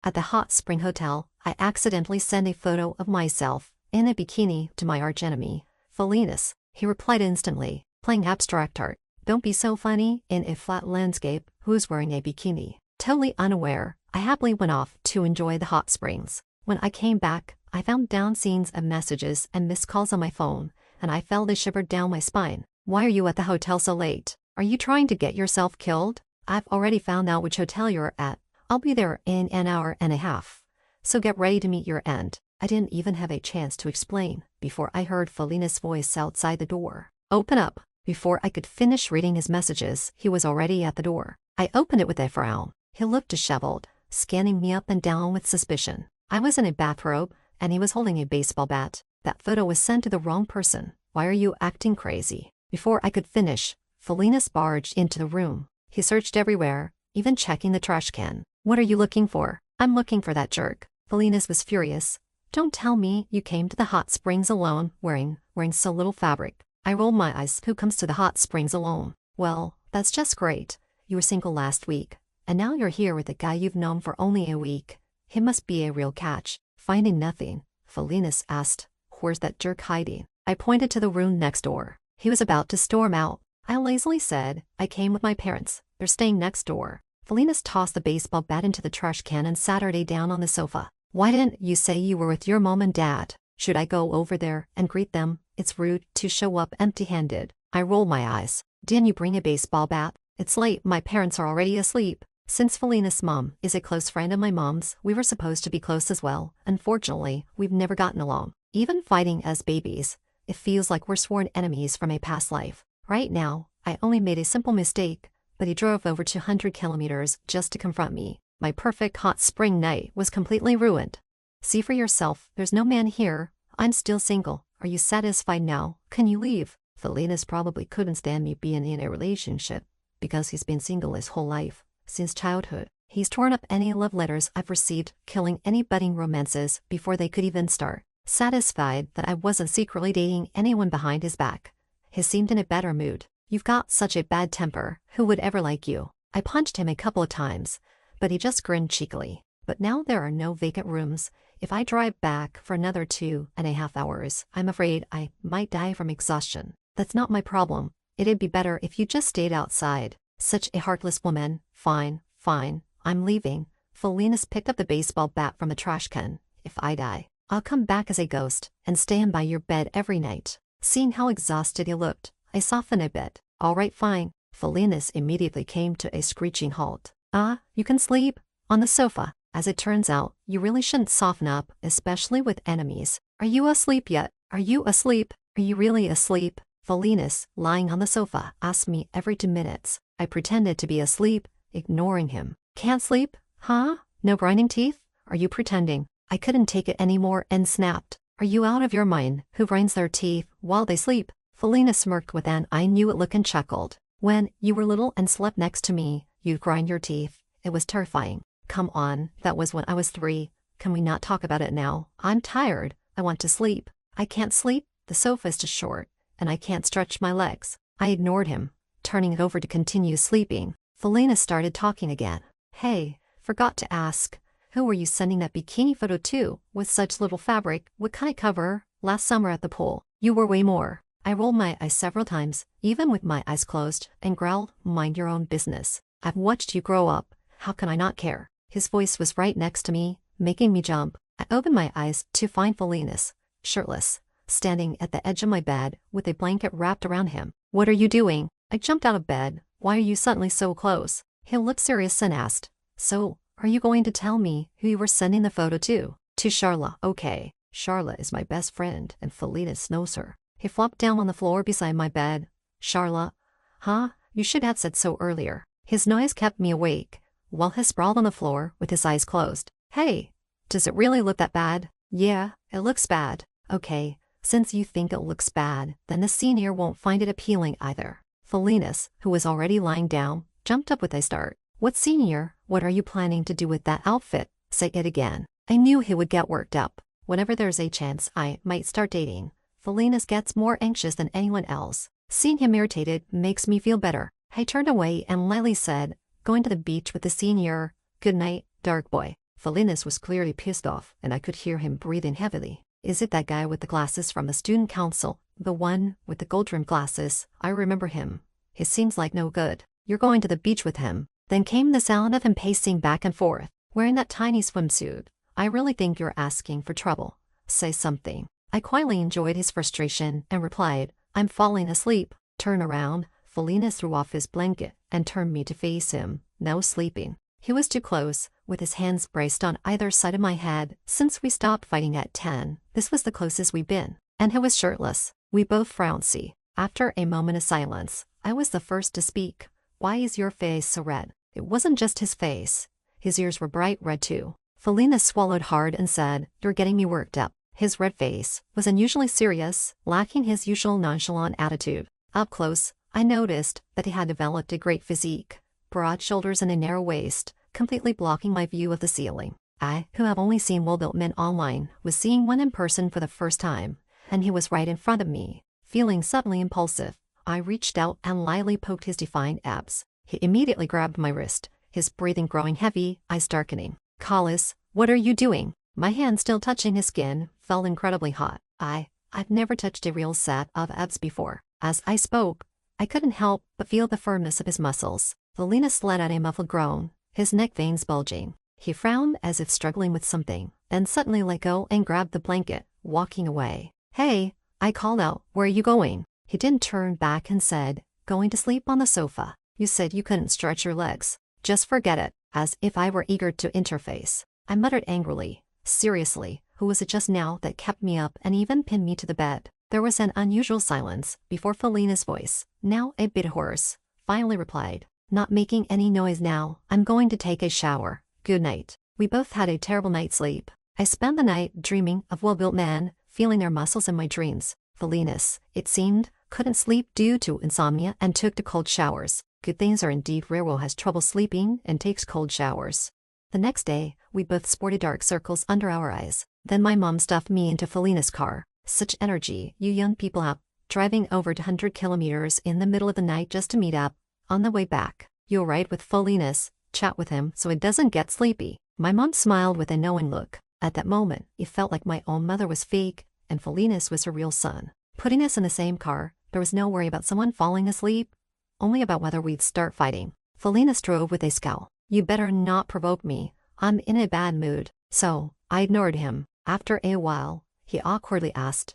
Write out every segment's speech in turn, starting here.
At the hot spring hotel, I accidentally sent a photo of myself in a bikini to my archenemy, Felinus. He replied instantly, playing abstract art. Don't be so funny in a flat landscape, who's wearing a bikini? Totally unaware, I happily went off to enjoy the hot springs. When I came back, I found down scenes of messages and missed calls on my phone, and I felt a shiver down my spine. Why are you at the hotel so late? Are you trying to get yourself killed? I've already found out which hotel you're at. I'll be there in an hour and a half. So get ready to meet your end. I didn't even have a chance to explain before I heard Felinus' voice outside the door. Open up. Before I could finish reading his messages, he was already at the door. I opened it with a frown. He looked disheveled, scanning me up and down with suspicion. I was in a bathrobe, and he was holding a baseball bat. That photo was sent to the wrong person. Why are you acting crazy? Before I could finish, Felinus barged into the room. He searched everywhere, even checking the trash can. What are you looking for? I'm looking for that jerk. Felinus was furious. Don't tell me you came to the hot springs alone, wearing so little fabric. I rolled my eyes. Who comes to the hot springs alone? Well, that's just great. You were single last week, and now you're here with a guy you've known for only a week. He must be a real catch. Finding nothing, Felinus asked, where's that jerk hiding? I pointed to the room next door. He was about to storm out. I lazily said, I came with my parents. They're staying next door. Felinus tossed the baseball bat into the trash can and sat her down on the sofa. Why didn't you say you were with your mom and dad? Should I go over there and greet them? It's rude to show up empty-handed. I rolled my eyes. Didn't you bring a baseball bat? It's late, my parents are already asleep. Since Felinus' mom is a close friend of my mom's, we were supposed to be close as well. Unfortunately, we've never gotten along. Even fighting as babies, it feels like we're sworn enemies from a past life. Right now, I only made a simple mistake, but he drove over 200 kilometers just to confront me. My perfect hot spring night was completely ruined. See for yourself, there's no man here. I'm still single. Are you satisfied now? Can you leave? Felinus probably couldn't stand me being in a relationship, because he's been single his whole life. Since childhood, he's torn up any love letters I've received, killing any budding romances before they could even start. Satisfied that I wasn't secretly dating anyone behind his back, he seemed in a better mood. You've got such a bad temper, who would ever like you? I punched him a couple of times, but he just grinned cheekily. But now there are no vacant rooms. If I drive back for another 2.5 hours, I'm afraid I might die from exhaustion. That's not my problem. It'd be better if you just stayed outside. Such a heartless woman. Fine, I'm leaving. Felinus picked up the baseball bat from the trash can. If I die, I'll come back as a ghost and stand by your bed every night. Seeing how exhausted he looked, I softened a bit. All right, fine. Felinus immediately came to a screeching halt. You can sleep on the sofa. As it turns out, you really shouldn't soften up, especially with enemies. Are you asleep yet? Are you asleep? Are you really asleep? Felinus, lying on the sofa, asked me every 2 minutes. I pretended to be asleep, ignoring him. Can't sleep? Huh? No grinding teeth? Are you pretending? I couldn't take it anymore and snapped. Are you out of your mind? Who grinds their teeth while they sleep? Felinus smirked with an I knew it look and chuckled. When you were little and slept next to me, you'd grind your teeth. It was terrifying. Come on, that was when I was 3. Can we not talk about it now? I'm tired. I want to sleep. I can't sleep. The sofa is too short, and I can't stretch my legs. I ignored him, turning it over to continue sleeping. Felinus started talking again. Hey, forgot to ask. Who were you sending that bikini photo to, with such little fabric? What kind of cover? Last summer at the pool, you were way more. I rolled my eyes several times, even with my eyes closed, and growled, mind your own business. I've watched you grow up. How can I not care? His voice was right next to me, making me jump. I opened my eyes to find Felinus, shirtless, standing at the edge of my bed, with a blanket wrapped around him. What are you doing? I jumped out of bed. Why are you suddenly so close? He looked serious and asked, so, are you going to tell me who you were sending the photo to? To Charla. Okay. Charla is my best friend, and Felinus knows her. He flopped down on the floor beside my bed. Charla? Huh? You should have said so earlier. His noise kept me awake, while he sprawled on the floor with his eyes closed. Hey, does it really look that bad? Yeah, it looks bad. Okay, since you think it looks bad, then the senior won't find it appealing either. Felinus, who was already lying down, jumped up with a start. What senior? What are you planning to do with that outfit? Say it again. I knew he would get worked up. Whenever there's a chance I might start dating, Felinus gets more anxious than anyone else. Seeing him irritated makes me feel better. I turned away and lightly said, going to the beach with the senior. Good night, dark boy. Felinas was clearly pissed off, and I could hear him breathing heavily. Is it that guy with the glasses from the student council? The one with the gold-rimmed glasses? I remember him. He seems like no good. You're going to the beach with him. Then came the sound of him pacing back and forth, wearing that tiny swimsuit. I really think you're asking for trouble. Say something. I quietly enjoyed his frustration and replied, I'm falling asleep. Turn around. Felinas threw off his blanket and turned me to face him. No sleeping. He was too close, with his hands braced on either side of my head. Since we stopped fighting at 10, this was the closest we'd been. And he was shirtless. We both frowned. After a moment of silence, I was the first to speak. Why is your face so red? It wasn't just his face. His ears were bright red too. Felinas swallowed hard and said, You're getting me worked up. His red face was unusually serious, lacking his usual nonchalant attitude. Up close, I noticed that he had developed a great physique. Broad shoulders and a narrow waist, completely blocking my view of the ceiling. I, who have only seen well-built men online, was seeing one in person for the first time, and he was right in front of me. Feeling suddenly impulsive, I reached out and lightly poked his defined abs. He immediately grabbed my wrist, his breathing growing heavy, eyes darkening. Collis, what are you doing? My hand still touching his skin, felt incredibly hot. I've never touched a real set of abs before. As I spoke, I couldn't help but feel the firmness of his muscles. Felinas let out a muffled groan, his neck veins bulging. He frowned as if struggling with something, then suddenly let go and grabbed the blanket, walking away. Hey, I called out, where are you going? He didn't turn back and said, going to sleep on the sofa. You said you couldn't stretch your legs. Just forget it, as if I were eager to interface. I muttered angrily. Seriously, who was it just now that kept me up and even pinned me to the bed? There was an unusual silence before Felina's voice, now a bit hoarse, finally replied, Not making any noise now, I'm going to take a shower. Good night. We both had a terrible night's sleep. I spent the night dreaming of well-built men, feeling their muscles in my dreams. Felinas, it seemed, couldn't sleep due to insomnia and took to cold showers. Good things are indeed rare. Will has trouble sleeping and takes cold showers. The next day, we both sported dark circles under our eyes. Then my mom stuffed me into Felina's car. Such energy you young people have, driving over 200 kilometers in the middle of the night just to meet up. On the way back, you'll ride with Felinas, chat with him so it doesn't get sleepy. My mom smiled with a knowing look. At that moment, it felt like my own mother was fake, and Felinas was her real son. Putting us in the same car, there was no worry about someone falling asleep, only about whether we'd start fighting. Felinas drove with a scowl. You better not provoke me. I'm in a bad mood. So, I ignored him. After a while, he awkwardly asked,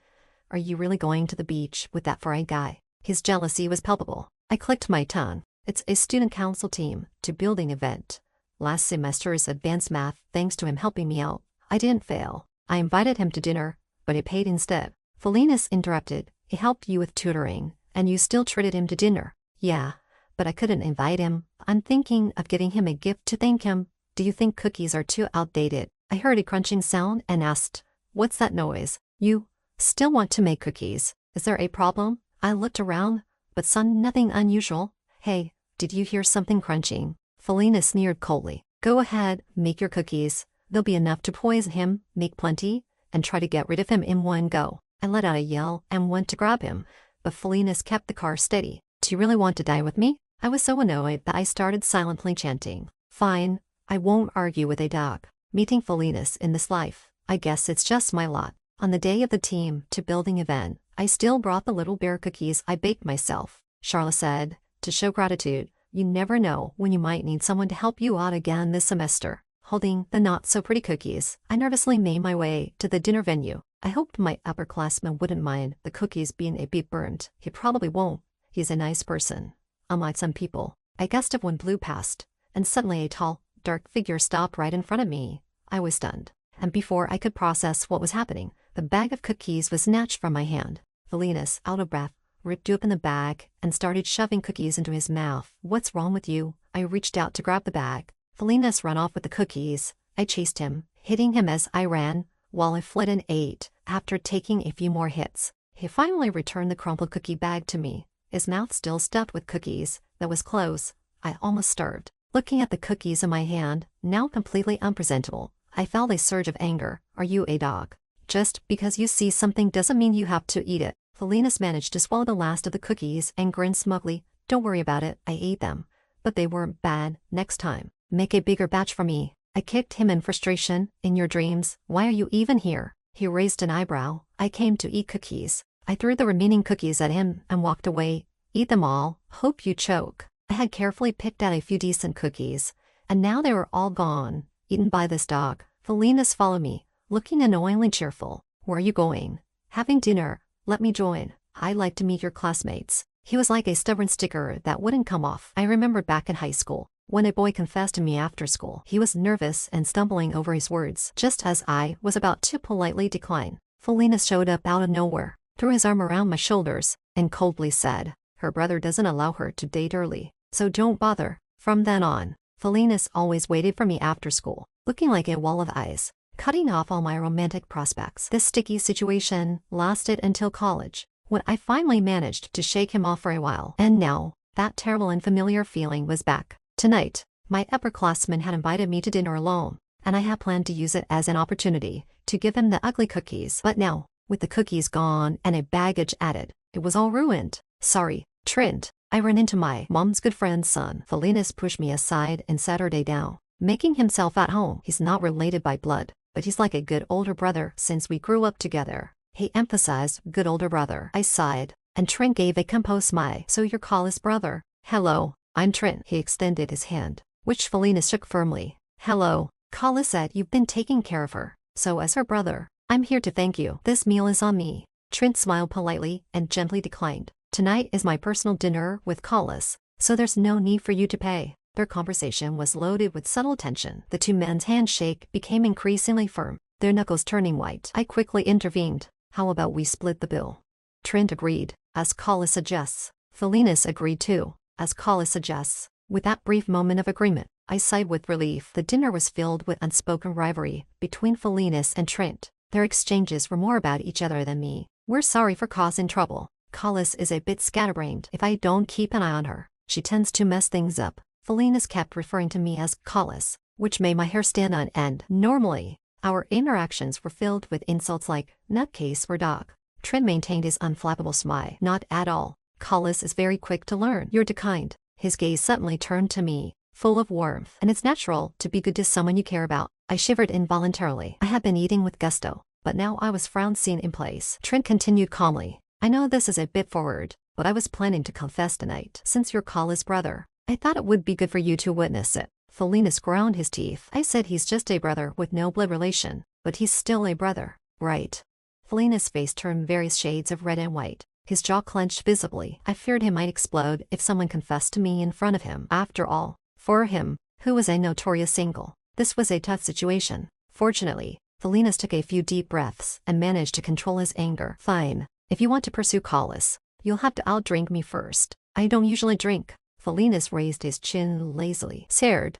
Are you really going to the beach with that fry guy? His jealousy was palpable. I clicked my tongue. It's a student council team to building event. Last semester's advanced math, thanks to him helping me out. I didn't fail. I invited him to dinner, but he paid instead. Felinas interrupted. He helped you with tutoring, and you still treated him to dinner. Yeah, but I couldn't invite him. I'm thinking of getting him a gift to thank him. Do you think cookies are too outdated? I heard a crunching sound and asked, What's that noise? You still want to make cookies? Is there a problem? I looked around, but saw nothing unusual. Hey, did you hear something crunching? Felina sneered coldly. Go ahead, make your cookies. There'll be enough to poison him, make plenty, and try to get rid of him in one go. I let out a yell and went to grab him, but Felinas kept the car steady. Do you really want to die with me? I was so annoyed that I started silently chanting. Fine, I won't argue with a dog. Meeting Felinas in this life, I guess it's just my lot. On the day of the team to building event, I still brought the little bear cookies I baked myself. Charla said, to show gratitude, you never know when you might need someone to help you out again this semester. Holding the not-so-pretty cookies, I nervously made my way to the dinner venue. I hoped my upperclassman wouldn't mind the cookies being a bit burnt. He probably won't. He's a nice person. Unlike some people. A gust of wind blew past, and suddenly a tall, dark figure stopped right in front of me. I was stunned, and before I could process what was happening, the bag of cookies was snatched from my hand. Felinas, out of breath, ripped open the bag and started shoving cookies into his mouth. What's wrong with you? I reached out to grab the bag. Felinas ran off with the cookies. I chased him, hitting him as I ran, while I fled and ate. After taking a few more hits, he finally returned the crumpled cookie bag to me, his mouth still stuffed with cookies. That was close. I almost starved. Looking at the cookies in my hand, now completely unpresentable, I felt a surge of anger. Are you a dog? Just because you see something doesn't mean you have to eat it. Felinas managed to swallow the last of the cookies and grinned smugly. Don't worry about it, I ate them. But they weren't bad. Next time, make a bigger batch for me. I kicked him in frustration. In your dreams, why are you even here? He raised an eyebrow. I came to eat cookies. I threw the remaining cookies at him and walked away. Eat them all, hope you choke. I had carefully picked out a few decent cookies, and now they were all gone, eaten by this dog. Felinas followed me, looking annoyingly cheerful. Where are you going? Having dinner. Let me join. I'd like to meet your classmates. He was like a stubborn sticker that wouldn't come off. I remembered back in high school, when a boy confessed to me after school. He was nervous and stumbling over his words. Just as I was about to politely decline, Felinas showed up out of nowhere, threw his arm around my shoulders, and coldly said, her brother doesn't allow her to date early, so don't bother. From then on, Felinas always waited for me after school, looking like a wall of ice, cutting off all my romantic prospects. This sticky situation lasted until college, when I finally managed to shake him off for a while. And now, that terrible and familiar feeling was back. Tonight, my upperclassman had invited me to dinner alone, and I had planned to use it as an opportunity to give him the ugly cookies. But now, with the cookies gone and a baggage added, it was all ruined. Sorry, Trent. I ran into my mom's good friend's son. Felinas pushed me aside and sat her down, making himself at home. He's not related by blood, but he's like a good older brother since we grew up together. He emphasized good older brother. I sighed, and Trent gave a composed smile. So you're Carlos' brother? Hello, I'm Trent. He extended his hand, which Felinas shook firmly. Hello. Carlos said you've been taking care of her, so as her brother, I'm here to thank you. This meal is on me. Trent smiled politely and gently declined. Tonight is my personal dinner with Carlos, so there's no need for you to pay. Their conversation was loaded with subtle tension. The two men's handshake became increasingly firm, their knuckles turning white. I quickly intervened. How about we split the bill? Trent agreed, as Carlos suggests. Felinas agreed too, as Carlos suggests. With that brief moment of agreement, I sighed with relief. The dinner was filled with unspoken rivalry between Felinas and Trent. Their exchanges were more about each other than me. We're sorry for causing trouble. Carlos is a bit scatterbrained. If I don't keep an eye on her, she tends to mess things up. Felinas kept referring to me as Carlos, which made my hair stand on end. Normally, our interactions were filled with insults like nutcase or dog. Trent maintained his unflappable smile. Not at all. Carlos is very quick to learn. You're too kind. His gaze suddenly turned to me, full of warmth. And it's natural to be good to someone you care about. I shivered involuntarily. I had been eating with gusto, but now I was frown seen in place. Trent continued calmly. I know this is a bit forward, but I was planning to confess tonight. Since you're Carlos' brother, I thought it would be good for you to witness it. Felinas ground his teeth. I said he's just a brother with no blood relation, but he's still a brother, right? Felinas' face turned various shades of red and white. His jaw clenched visibly. I feared he might explode if someone confessed to me in front of him. After all, for him, who was a notorious single, this was a tough situation. Fortunately, Felinas took a few deep breaths and managed to control his anger. Fine. If you want to pursue Carlos, you'll have to outdrink me first. I don't usually drink. Felinas raised his chin lazily. Scared.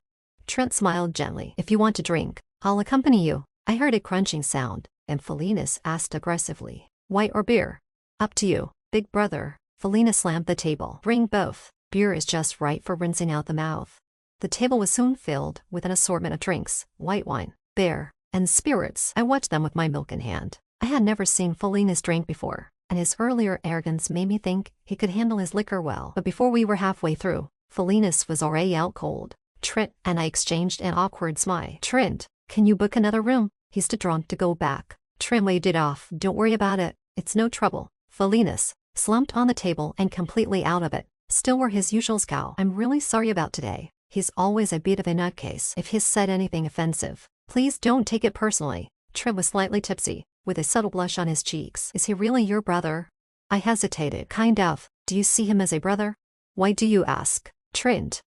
Trent smiled gently. If you want to drink, I'll accompany you. I heard a crunching sound, and Felinas asked aggressively. White or beer? Up to you, big brother. Felinas slammed the table. Bring both. Beer is just right for rinsing out the mouth. The table was soon filled with an assortment of drinks, white wine, beer, and spirits. I watched them with my milk in hand. I had never seen Felinas drink before, and his earlier arrogance made me think he could handle his liquor well. But before we were halfway through, Felinas was already out cold. Trent and I exchanged an awkward smile. Trent, can you book another room? He's too drunk to go back. Trent waved it off. Don't worry about it. It's no trouble. Felinas, slumped on the table and completely out of it, still wore his usual scowl. I'm really sorry about today. He's always a bit of a nutcase. If he's said anything offensive, please don't take it personally. Trent was slightly tipsy, with a subtle blush on his cheeks. Is he really your brother? I hesitated. Kind of. Do you see him as a brother? Why do you ask? Trent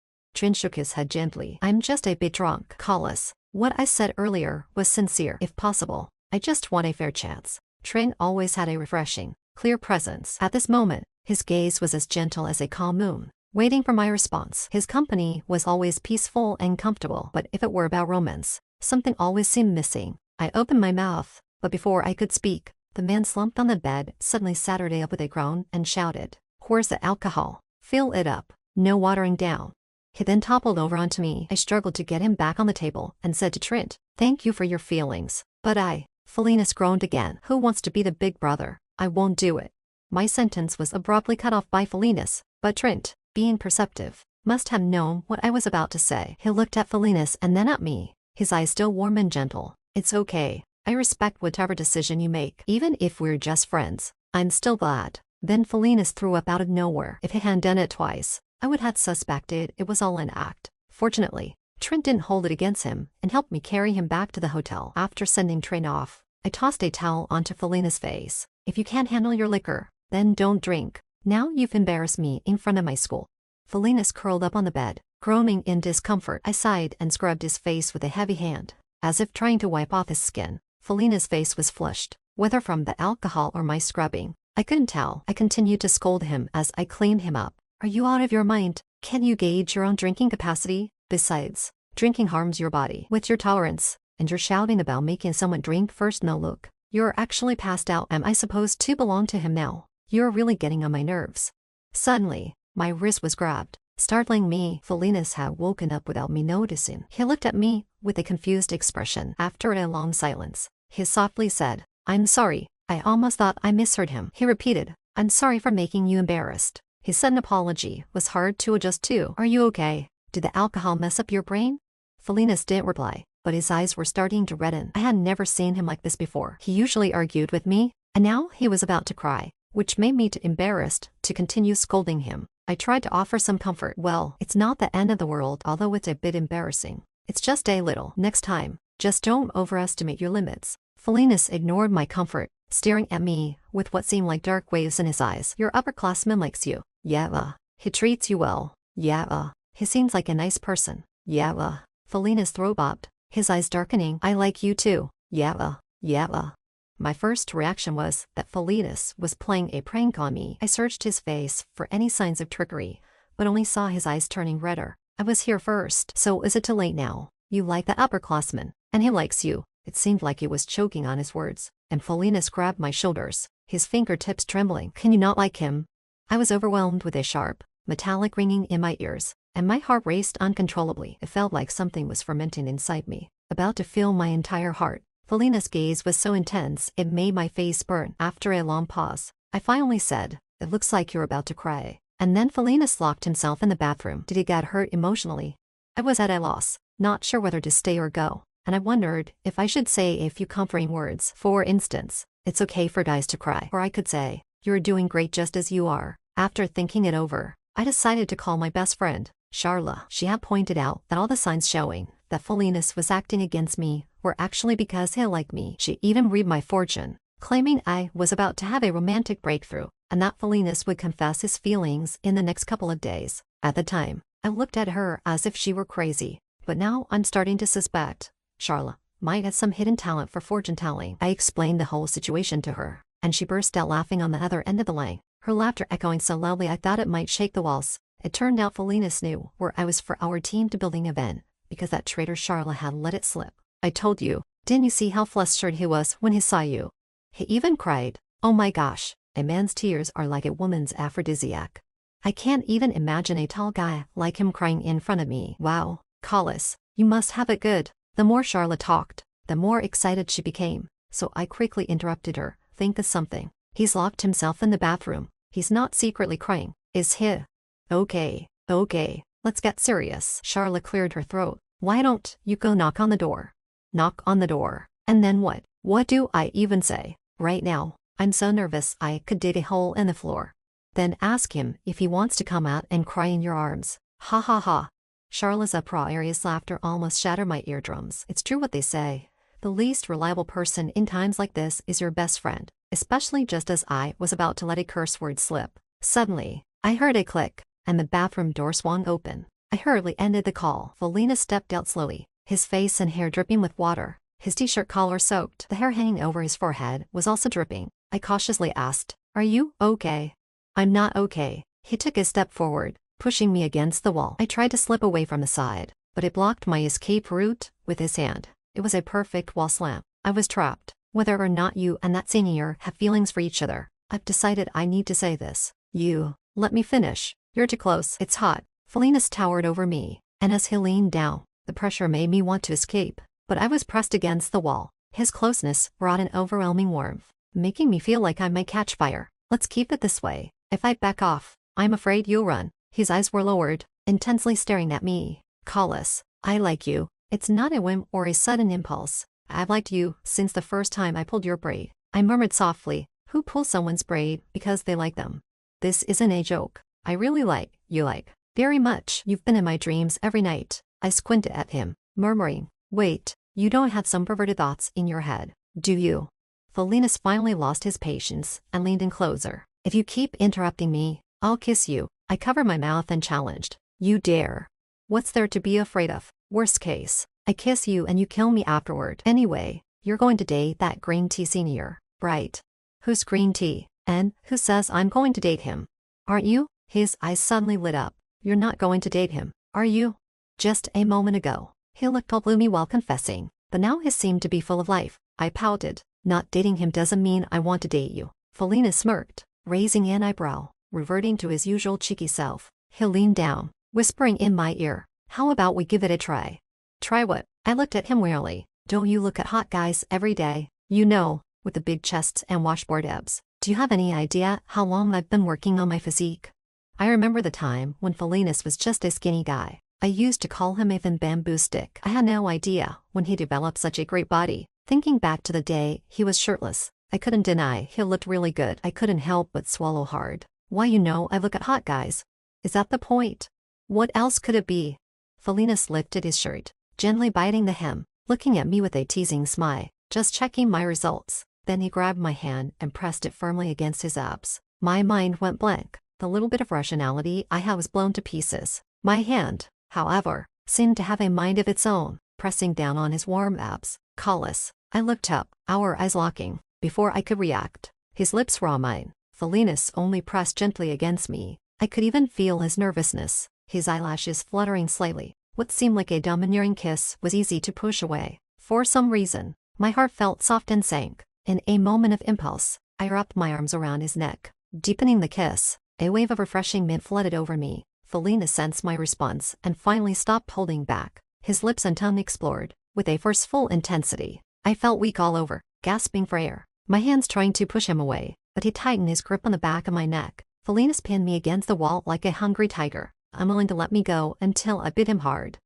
shook his head gently. I'm just a bit drunk. Carlos, what I said earlier was sincere. If possible, I just want a fair chance. Trent always had a refreshing, clear presence. At this moment, his gaze was as gentle as a calm moon, waiting for my response. His company was always peaceful and comfortable, but if it were about romance, something always seemed missing. I opened my mouth, but before I could speak, the man slumped on the bed, suddenly sat up with a groan, and shouted, Where's the alcohol? Fill it up. No watering down. He then toppled over onto me. I struggled to get him back on the table and said to Trent, Thank you for your feelings, but Felinas groaned again. Who wants to be the big brother? I won't do it. My sentence was abruptly cut off by Felinas, but Trent, being perceptive, must have known what I was about to say. He looked at Felinas and then at me, his eyes still warm and gentle. It's okay. I respect whatever decision you make. Even if we're just friends, I'm still glad. Then Felinas threw up out of nowhere. If he had done it twice, I would have suspected it was all an act. Fortunately, Trent didn't hold it against him and helped me carry him back to the hotel. After sending Trent off, I tossed a towel onto Felina's face. If you can't handle your liquor, then don't drink. Now you've embarrassed me in front of my school. Felinas curled up on the bed, groaning in discomfort. I sighed and scrubbed his face with a heavy hand, as if trying to wipe off his skin. Felina's face was flushed, whether from the alcohol or my scrubbing. I couldn't tell. I continued to scold him as I cleaned him up. Are you out of your mind? Can you gauge your own drinking capacity? Besides, drinking harms your body with your tolerance, and you're shouting about making someone drink first. No, look, you're actually passed out. Am I supposed to belong to him now? You're really getting on my nerves. Suddenly, my wrist was grabbed, startling me. Felinas had woken up without me noticing. He looked at me with a confused expression. After a long silence, he softly said, I'm sorry. I almost thought I misheard him. He repeated, I'm sorry for making you embarrassed. His sudden apology was hard to adjust to. Are you okay? Did the alcohol mess up your brain? Felinas didn't reply, but his eyes were starting to redden. I had never seen him like this before. He usually argued with me, and now he was about to cry, which made me too embarrassed to continue scolding him. I tried to offer some comfort. Well, it's not the end of the world, although it's a bit embarrassing. It's just a little. Next time, just don't overestimate your limits. Felinas ignored my comfort, staring at me with what seemed like dark waves in his eyes. Your upperclassman likes you. Yeah. He treats you well. Yeah. He seems like a nice person. Yeah. Felina's throat bobbed, his eyes darkening. I like you too. Yeah. My first reaction was that Felinas was playing a prank on me. I searched his face for any signs of trickery, but only saw his eyes turning redder. I was here first, so is it too late now? You like the upperclassman, and he likes you. It seemed like he was choking on his words, and Felinas grabbed my shoulders, his fingertips trembling. Can you not like him? I was overwhelmed with a sharp, metallic ringing in my ears, and my heart raced uncontrollably. It felt like something was fermenting inside me, about to fill my entire heart. Felina's gaze was so intense it made my face burn. After a long pause, I finally said, it looks like you're about to cry. And then Felinas locked himself in the bathroom. Did he get hurt emotionally? I was at a loss, not sure whether to stay or go, and I wondered if I should say a few comforting words. For instance, it's okay for guys to cry. Or I could say, you're doing great just as you are. After thinking it over, I decided to call my best friend, Charla. She had pointed out that all the signs showing that Felinas was acting against me were actually because he liked me. She even read my fortune, claiming I was about to have a romantic breakthrough, and that Felinas would confess his feelings in the next couple of days. At the time, I looked at her as if she were crazy, but now I'm starting to suspect Charla might have some hidden talent for fortune-telling. I explained the whole situation to her, and she burst out laughing on the other end of the line, her laughter echoing so loudly I thought it might shake the walls. It turned out Felinas knew where I was for our team-building event, because that traitor Charla had let it slip. I told you, didn't you see how flustered he was when he saw you? He even cried. Oh my gosh, a man's tears are like a woman's aphrodisiac. I can't even imagine a tall guy like him crying in front of me. Wow, Collis, you must have it good. The more Charla talked, the more excited she became, so I quickly interrupted her. Think of something. He's locked himself in the bathroom. He's not secretly crying, is he? Okay, let's get serious. Charla cleared her throat. Why don't you go knock on the door? Knock on the door. And then what? What do I even say? Right now, I'm so nervous I could dig a hole in the floor. Then ask him if he wants to come out and cry in your arms. Ha ha ha. Charla's uproarious laughter almost shattered my eardrums. It's true what they say. The least reliable person in times like this is your best friend, especially just as I was about to let a curse word slip. Suddenly, I heard a click, and the bathroom door swung open. I hurriedly ended the call. Felina stepped out slowly, his face and hair dripping with water, his t-shirt collar soaked. The hair hanging over his forehead was also dripping. I cautiously asked, "Are you okay?" "I'm not okay." He took a step forward, pushing me against the wall. I tried to slip away from the side, but he blocked my escape route with his hand. It was a perfect wall slam. I was trapped. Whether or not you and that senior have feelings for each other, I've decided I need to say this. Let me finish. You're too close. It's hot. Felinas towered over me, and as he leaned down, the pressure made me want to escape, but I was pressed against the wall. His closeness brought an overwhelming warmth, making me feel like I might catch fire. Let's keep it this way. If I back off, I'm afraid you'll run. His eyes were lowered, intensely staring at me. Collis, I like you. It's not a whim or a sudden impulse. I've liked you since the first time I pulled your braid. I murmured softly. Who pulls someone's braid because they like them? This isn't a joke. I really like you very much. You've been in my dreams every night. I squinted at him, murmuring, wait, you don't have some perverted thoughts in your head, do you? Felinas finally lost his patience and leaned in closer. If you keep interrupting me, I'll kiss you. I covered my mouth and challenged. You dare. What's there to be afraid of? Worst case, I kiss you and you kill me afterward. Anyway, you're going to date that green tea senior, right? Who's green tea? And who says I'm going to date him? Aren't you? His eyes suddenly lit up. You're not going to date him, are you? Just a moment ago, he looked all gloomy while confessing, but now he seemed to be full of life. I pouted. Not dating him doesn't mean I want to date you. Felina smirked, raising an eyebrow, reverting to his usual cheeky self. He leaned down, whispering in my ear, how about we give it a try? Try what? I looked at him wearily. Don't you look at hot guys every day? You know, with the big chests and washboard abs. Do you have any idea how long I've been working on my physique? I remember the time when Felinas was just a skinny guy. I used to call him a thin bamboo stick. I had no idea when he developed such a great body. Thinking back to the day he was shirtless, I couldn't deny he looked really good. I couldn't help but swallow hard. Why, you know, I look at hot guys. Is that the point? What else could it be? Felinas lifted his shirt, gently biting the hem, looking at me with a teasing smile, just checking my results. Then he grabbed my hand and pressed it firmly against his abs. My mind went blank. The little bit of rationality I had was blown to pieces. My hand, however, seemed to have a mind of its own, pressing down on his warm abs. Callous. I looked up, our eyes locking. Before I could react, his lips were on mine. Felinas only pressed gently against me. I could even feel his nervousness, his eyelashes fluttering slightly. What seemed like a domineering kiss was easy to push away. For some reason, my heart felt soft and sank. In a moment of impulse, I wrapped my arms around his neck, deepening the kiss. A wave of refreshing mint flooded over me. Felina sensed my response and finally stopped holding back. His lips and tongue explored, with a forceful intensity. I felt weak all over, gasping for air. My hands trying to push him away, but he tightened his grip on the back of my neck. Felinas pinned me against the wall like a hungry tiger, unwilling to let me go until I bit him hard.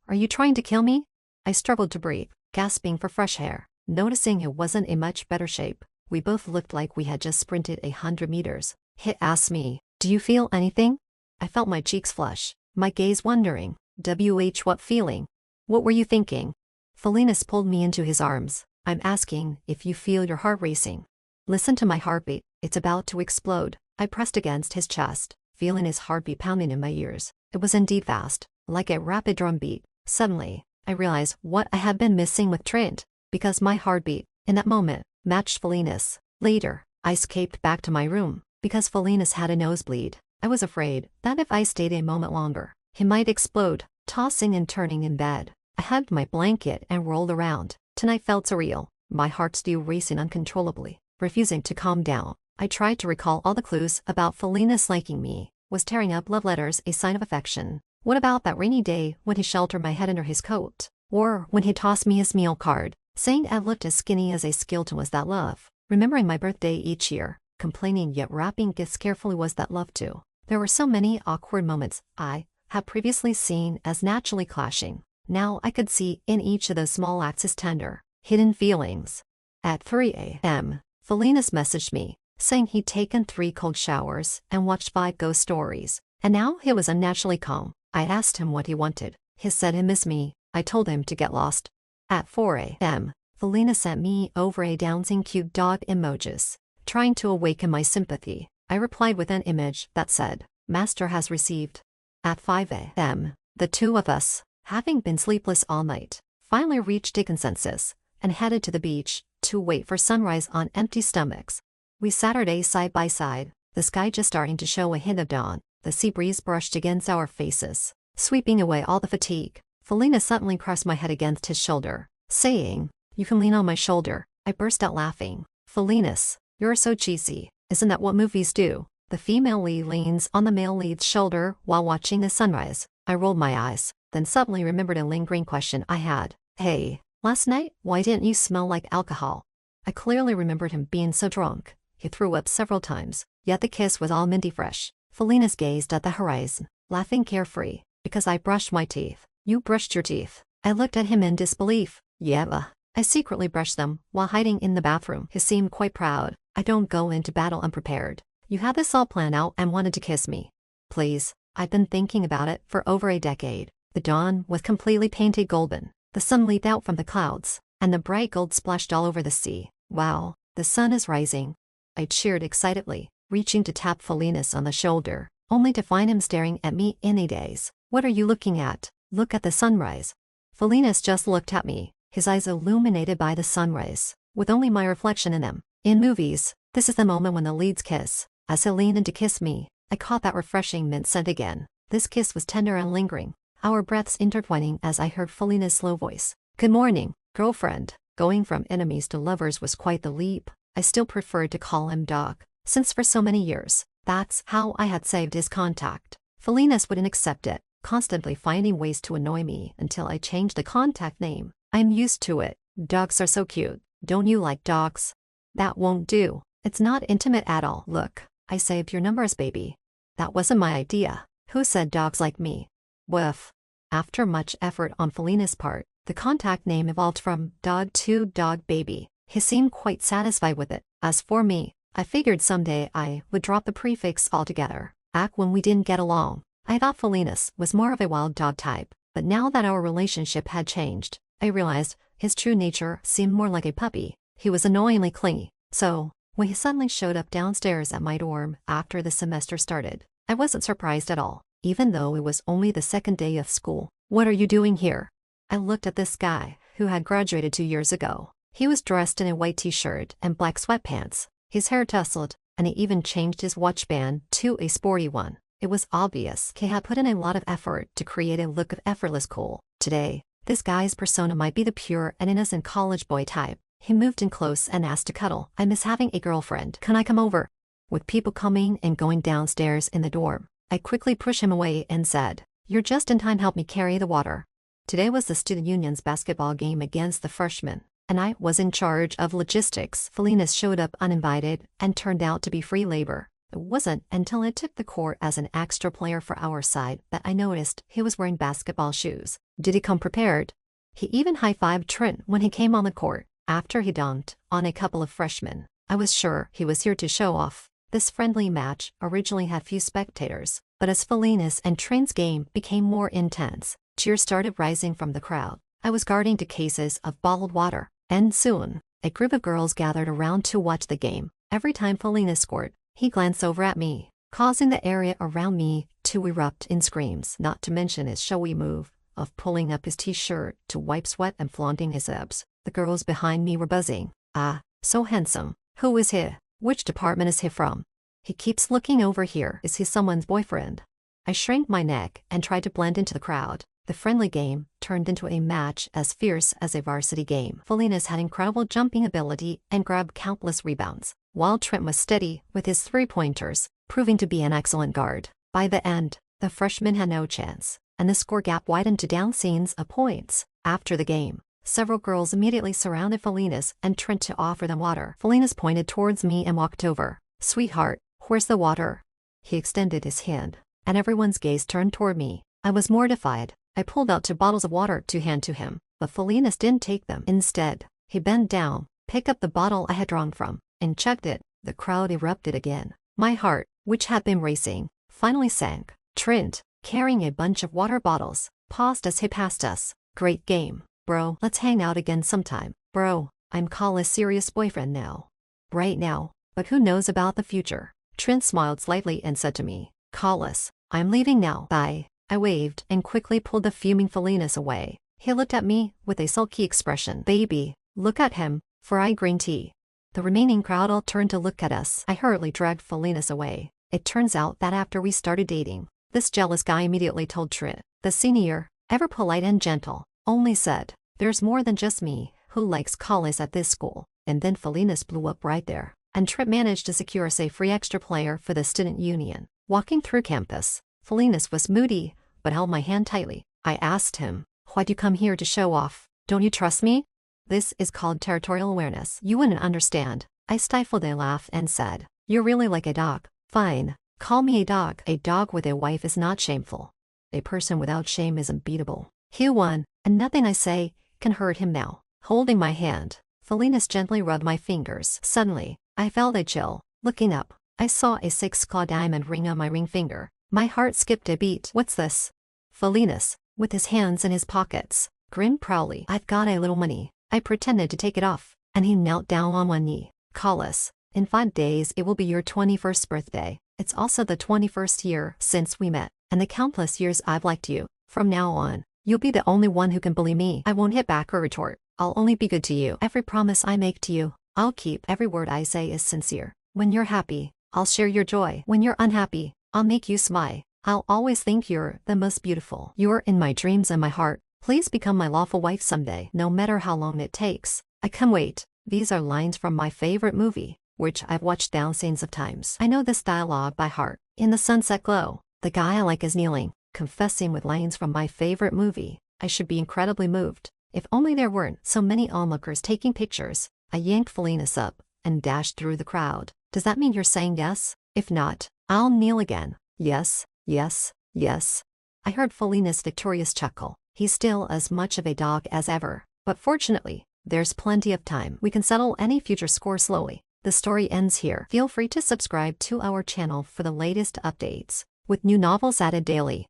Are you trying to kill me? I struggled to breathe, gasping for fresh air, noticing it wasn't in much better shape. We both looked like we had just sprinted 100 meters. He asked me, do you feel anything? I felt my cheeks flush, my gaze wondering, what feeling? What were you thinking? Felinas pulled me into his arms. I'm asking if you feel your heart racing. Listen to my heartbeat, it's about to explode. I pressed against his chest, feeling his heartbeat pounding in my ears. It was indeed fast, like a rapid drumbeat. Suddenly, I realized what I had been missing with Trent, because my heartbeat, in that moment, matched Felinas. Later, I escaped back to my room. Because Felinas had a nosebleed, I was afraid that if I stayed a moment longer, he might explode, tossing and turning in bed. I hugged my blanket and rolled around. Tonight felt surreal, my heart still racing uncontrollably, refusing to calm down. I tried to recall all the clues about Felinas liking me. Was tearing up love letters a sign of affection? What about that rainy day when he sheltered my head under his coat? Or when he tossed me his meal card, saying I looked as skinny as a skeleton? Was that love? Remembering my birthday each year, complaining yet wrapping gifts carefully, was that love too? There were so many awkward moments I had previously seen as naturally clashing. Now I could see in each of those small acts his tender, hidden feelings. At 3 a.m., Felinas messaged me, saying he'd taken 3 cold showers and watched 5 ghost stories, and now he was unnaturally calm. I asked him what he wanted. He said he missed me. I told him to get lost. At 4 a.m., Felina sent me over a dowsing cute dog emojis, trying to awaken my sympathy. I replied with an image that said, Master has received. At 5 a.m., the two of us, having been sleepless all night, finally reached a consensus and headed to the beach to wait for sunrise on empty stomachs. We sat our days side by side, the sky just starting to show a hint of dawn. The sea breeze brushed against our faces, sweeping away all the fatigue. Felina suddenly pressed my head against his shoulder, saying, You can lean on my shoulder. I burst out laughing. Felinas, you're so cheesy. Isn't that what movies do? The female lead leans on the male lead's shoulder while watching the sunrise. I rolled my eyes, then suddenly remembered a lingering question I had. Hey, last night, why didn't you smell like alcohol? I clearly remembered him being so drunk. He threw up several times, yet the kiss was all minty fresh. Felinas gazed at the horizon, laughing carefree, because I brushed my teeth. You brushed your teeth. I looked at him in disbelief. Yeah. I secretly brushed them while hiding in the bathroom. He seemed quite proud. I don't go into battle unprepared. You had this all planned out and wanted to kiss me. Please, I've been thinking about it for over a decade. The dawn was completely painted golden. The sun leaped out from the clouds, and the bright gold splashed all over the sea. Wow, the sun is rising. I cheered excitedly, reaching to tap Felinis on the shoulder, only to find him staring at me in a daze. What are you looking at? Look at the sunrise. Felinis just looked at me, his eyes illuminated by the sunrise, with only my reflection in them. In movies, this is the moment when the leads kiss. As he leaned in to kiss me, I caught that refreshing mint scent again. This kiss was tender and lingering, our breaths intertwining as I heard Felina's slow voice. Good morning, girlfriend. Going from enemies to lovers was quite the leap. I still preferred to call him Doc, since for so many years, that's how I had saved his contact. Felinis wouldn't accept it, constantly finding ways to annoy me until I changed the contact name. I'm used to it. Dogs are so cute. Don't you like dogs? That won't do. It's not intimate at all. Look, I saved your numbers, baby. That wasn't my idea. Who said dogs like me? Woof. After much effort on Felina's part, the contact name evolved from Dog to Dog Baby. He seemed quite satisfied with it. As for me, I figured someday I would drop the prefix altogether. Back when we didn't get along, I thought Felinis was more of a wild dog type, but now that our relationship had changed, I realized his true nature seemed more like a puppy. He was annoyingly clingy. So, when he suddenly showed up downstairs at my dorm after the semester started, I wasn't surprised at all, even though it was only the second day of school. What are you doing here? I looked at this guy, who had graduated 2 years ago. He was dressed in a white t-shirt and black sweatpants, his hair tousled, and he even changed his watch band to a sporty one. It was obvious he had put in a lot of effort to create a look of effortless cool. Today, this guy's persona might be the pure and innocent college boy type. He moved in close and asked to cuddle. I miss having a girlfriend. Can I come over? With people coming and going downstairs in the dorm, I quickly pushed him away and said, You're just in time, help me carry the water. Today was the student union's basketball game against the freshmen, and I was in charge of logistics. Felinis showed up uninvited and turned out to be free labor. It wasn't until I took the court as an extra player for our side that I noticed he was wearing basketball shoes. Did he come prepared? He even high-fived Trent when he came on the court. After he dunked on a couple of freshmen, I was sure he was here to show off. This friendly match originally had few spectators, but as Felinis and Trent's game became more intense, cheers started rising from the crowd. I was guarding 2 cases of bottled water, and soon, a group of girls gathered around to watch the game. Every time Felinis scored, he glanced over at me, causing the area around me to erupt in screams, not to mention his showy move of pulling up his t-shirt to wipe sweat and flaunting his abs. The girls behind me were buzzing. Ah, so handsome. Who is he? Which department is he from? He keeps looking over here. Is he someone's boyfriend? I shrank my neck and tried to blend into the crowd. The friendly game turned into a match as fierce as a varsity game. Felinis had incredible jumping ability and grabbed countless rebounds, while Trent was steady with his 3-pointers, proving to be an excellent guard. By the end, the freshman had no chance, and the score gap widened to down scenes of points. After the game, several girls immediately surrounded Felinis and Trent to offer them water. Felinis pointed towards me and walked over. Sweetheart, where's the water? He extended his hand, and everyone's gaze turned toward me. I was mortified. I pulled out 2 bottles of water to hand to him, but Felinis didn't take them. Instead, he bent down, picked up the bottle I had drawn from, and chugged it. The crowd erupted again. My heart, which had been racing, finally sank. Trent, carrying a bunch of water bottles, paused as he passed us. Great game, bro. Let's hang out again sometime. Bro, I'm Kala's serious boyfriend now. Right now, but who knows about the future? Trent smiled slightly and said to me, Kalas, I'm leaving now. Bye. I waved and quickly pulled the fuming Felinis away. He looked at me with a sulky expression. Baby, look at him, for I green tea. The remaining crowd all turned to look at us. I hurriedly dragged Felinis away. It turns out that after we started dating, this jealous guy immediately told Trent. The senior, ever polite and gentle, only said, There's more than just me who likes Kalas at this school. And then Felinis blew up right there, and Trent managed to secure us a free extra player for the student union. Walking through campus, Felinis was moody, but held my hand tightly. I asked him, Why'd you come here to show off? Don't you trust me? This is called territorial awareness. You wouldn't understand. I stifled a laugh and said, You're really like a dog. Fine, call me a dog. A dog with a wife is not shameful. A person without shame is unbeatable. He won. and nothing I say can hurt him now. Holding my hand, Felinas gently rubbed my fingers. Suddenly, I felt a chill. Looking up, I saw a 6-claw diamond ring on my ring finger. My heart skipped a beat. What's this? Felinas, with his hands in his pockets, grinned proudly. I've got a little money. I pretended to take it off, and he knelt down on one knee. Collis, in 5 days it will be your 21st birthday. It's also the 21st year since we met, and the countless years I've liked you. From now on, you'll be the only one who can bully me. I won't hit back or retort. I'll only be good to you. Every promise I make to you, I'll keep. Every word I say is sincere. When you're happy, I'll share your joy. When you're unhappy, I'll make you smile. I'll always think you're the most beautiful. You're in my dreams and my heart. Please become my lawful wife someday, no matter how long it takes. I can't wait. These are lines from my favorite movie, which I've watched thousands of times. I know this dialogue by heart. In the sunset glow, the guy I like is kneeling, confessing with lines from my favorite movie. I should be incredibly moved. If only there weren't so many onlookers taking pictures. I yanked Felinas up and dashed through the crowd. Does that mean you're saying yes? If not, I'll kneel again. Yes, yes, yes. I heard Felinas' victorious chuckle. He's still as much of a dog as ever. But fortunately, there's plenty of time. We can settle any future score slowly. The story ends here. Feel free to subscribe to our channel for the latest updates, with new novels added daily.